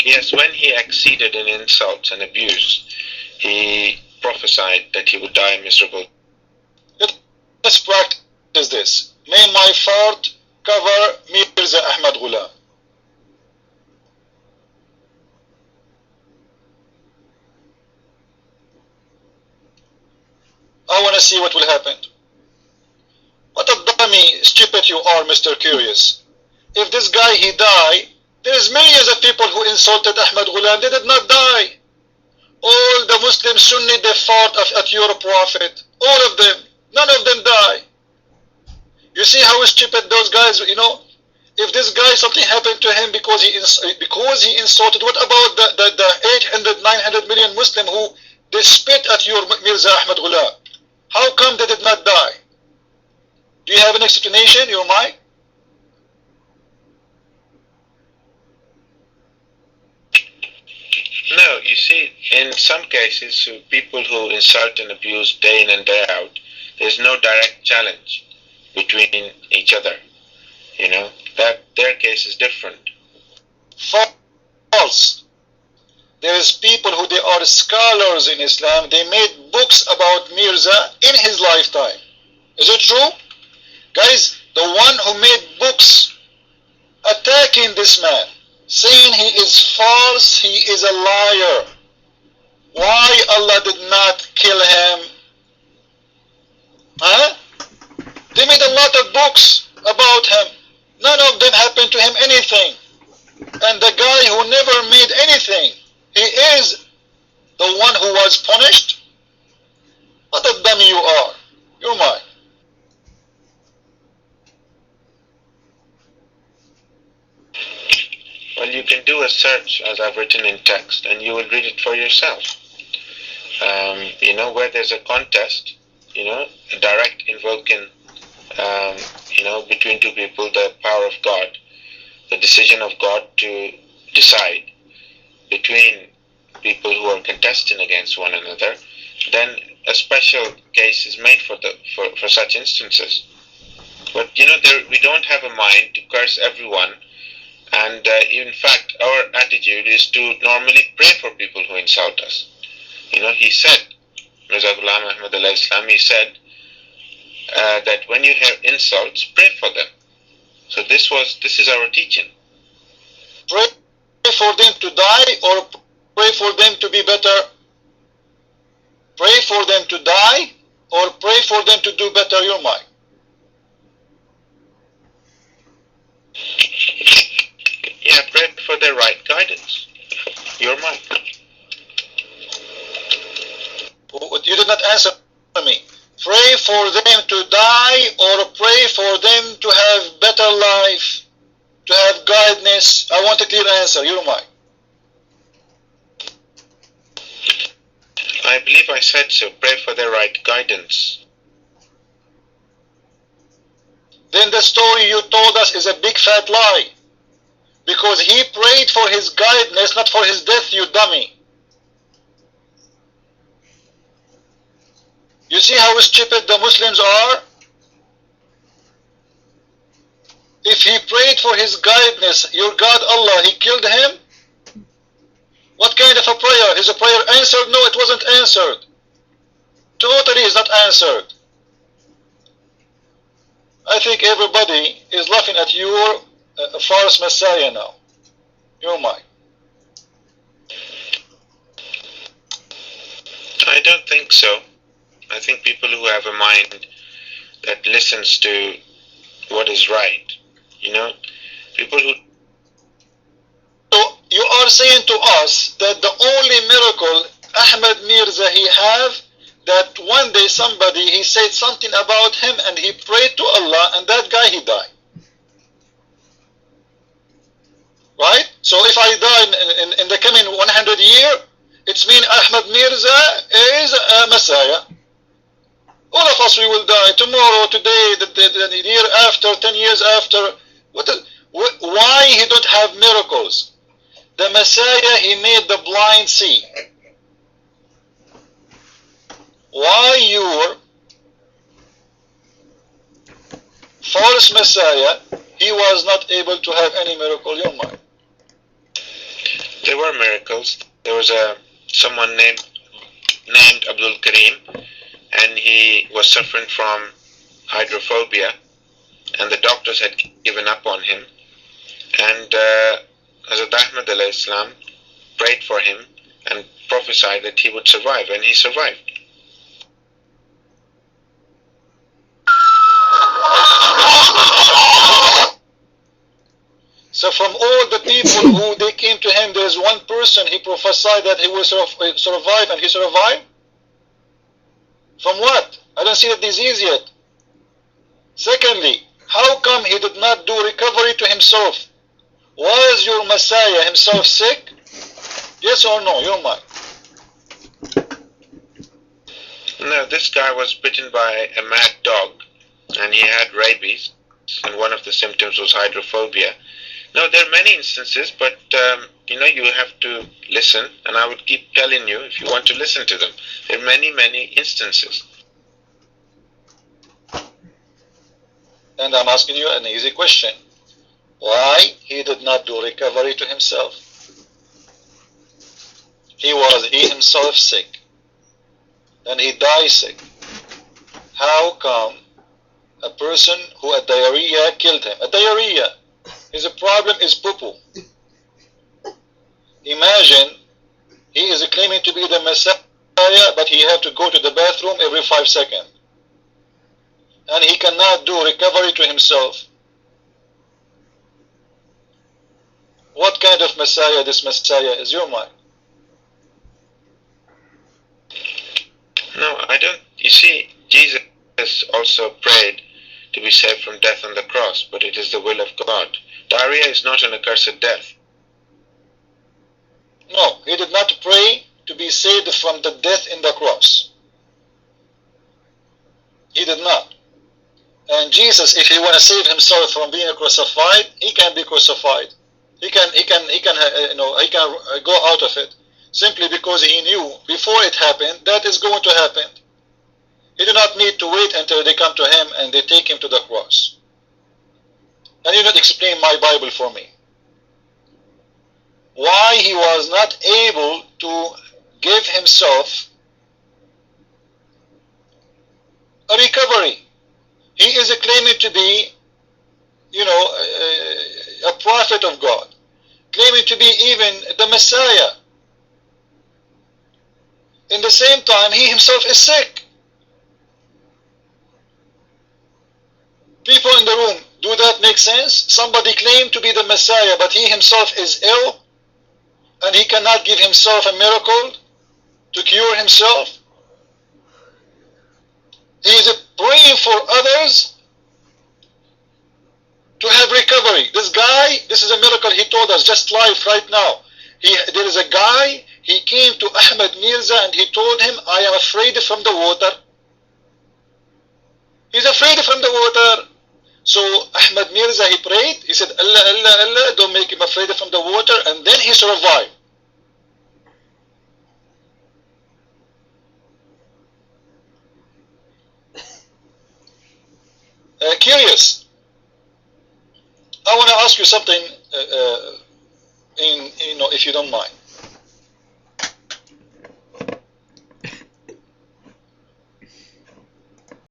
Yes, when he exceeded in insults and abuse, he prophesied that he would die miserable. Let's practice this. May my fart cover Mirza Ahmad Ghulam. I want to see what will happen. What a dummy, stupid you are, Mr. Curious. If this guy, he died, there's millions of people who insulted Ahmad Ghulam. They did not die. All the Muslim Sunni, they fought at your prophet. All of them. None of them die. You see how stupid those guys, you know? If this guy, something happened to him because he insulted, what about the 800, 900 million Muslim who they spit at your Mirza Ahmad Ghulam? How come they did not die? Do you have an explanation, your mind? No, you see, in some cases, people who insult and abuse day in and day out, there's no direct challenge between each other. You know, that their case is different. False. There is people who they are scholars in Islam. They made books about Mirza in his lifetime. Is it true? Guys, the one who made books attacking this man, saying he is false, he is a liar. Why Allah did not kill him? Huh? They made a lot of books about him. None of them happened to him anything. And the guy who never made anything, he is the one who was punished. What a dummy you are. You're mine. Well, you can do a search, as I've written in text, and you will read it for yourself. You know, where there's a contest, you know, a direct invoking, you know, between two people, the power of God, the decision of God to decide between people who are contesting against one another, then a special case is made for such instances. But, you know, we don't have a mind to curse everyone. And in fact, our attitude is to normally pray for people who insult us. You know, he said, Mirza Ghulam Ahmad al-Islam, he said that when you have insults, pray for them. So this is our teaching. Pray for them to die or pray for them to be better? Pray for them to die or pray for them to do better, your mind? Yeah, pray for the right guidance. Your mind. You did not answer me. Pray for them to die or pray for them to have better life, to have guidance? I want a clear answer. Your mind. I believe I said so. Pray for the right guidance. Then the story you told us is a big fat lie. Because he prayed for his guidance, not for his death, you dummy. You see how stupid the Muslims are? If he prayed for his guidance, your God Allah, he killed him? What kind of a prayer? Is a prayer answered? No, it wasn't answered. Totally is not answered. I think everybody is laughing at your false Messiah now. You're mine. I don't think so. I think people who have a mind that listens to what is right, you know, people who... So you are saying to us that the only miracle Ahmad Mirza he have, that one day somebody, he said something about him and he prayed to Allah and that guy he died. Right? So if I die in the coming 100 years, it means Ahmad Mirza is a Messiah. All of us, we will die tomorrow, today, the year after, 10 years after. Why he don't have miracles? The Messiah, he made the blind see. Why your false Messiah, he was not able to have any miracle? Your mind. There were miracles. There was someone named Abdul Karim, and he was suffering from hydrophobia, and the doctors had given up on him. And Hazrat Ahmad alayhi salam prayed for him and prophesied that he would survive, and he survived. So from all the people who they came to him, there is one person he prophesied that he will survive, and he survived? From what? I don't see the disease yet. Secondly, how come he did not do recovery to himself? Was your Messiah himself sick? Yes or no? Your mind. No, this guy was bitten by a mad dog, and he had rabies, and one of the symptoms was hydrophobia. No, there are many instances, but you have to listen, and I would keep telling you if you want to listen to them. There are many, many instances. And I'm asking you an easy question. Why he did not do recovery to himself? He himself sick, and he died sick. How come a person who had diarrhea killed him? A diarrhea. His problem is poo-poo. Imagine he is claiming to be the Messiah, but he had to go to the bathroom every 5 seconds. And he cannot do recovery to himself. What kind of Messiah this Messiah is? Your mind. No, I don't. You see, Jesus also prayed to be saved from death on the cross, but it is the will of God. Diarrhea is not an accursed death. No, he did not pray to be saved from the death in the cross. He did not. And Jesus, if he want to save himself from being crucified, he can be crucified. He can go out of it simply because he knew before it happened that is going to happen. He did not need to wait until they come to him and they take him to the cross. And you not explain my Bible for me. Why he was not able to give himself a recovery. He is claiming to be, a prophet of God, claiming to be even the Messiah. In the same time, he himself is sick. People in the room, do that make sense? Somebody claimed to be the Messiah, but he himself is ill, and he cannot give himself a miracle to cure himself. He is praying for others to have recovery. This guy, this is a miracle he told us just live right now. There is a guy, he came to Ahmed Mirza and he told him, I am afraid from the water. He's afraid from the water. So Ahmed Mirza, he prayed, he said, Allah, Allah, Allah, don't make him afraid from the water, and then he survived. Curious. I want to ask you something, if you don't mind.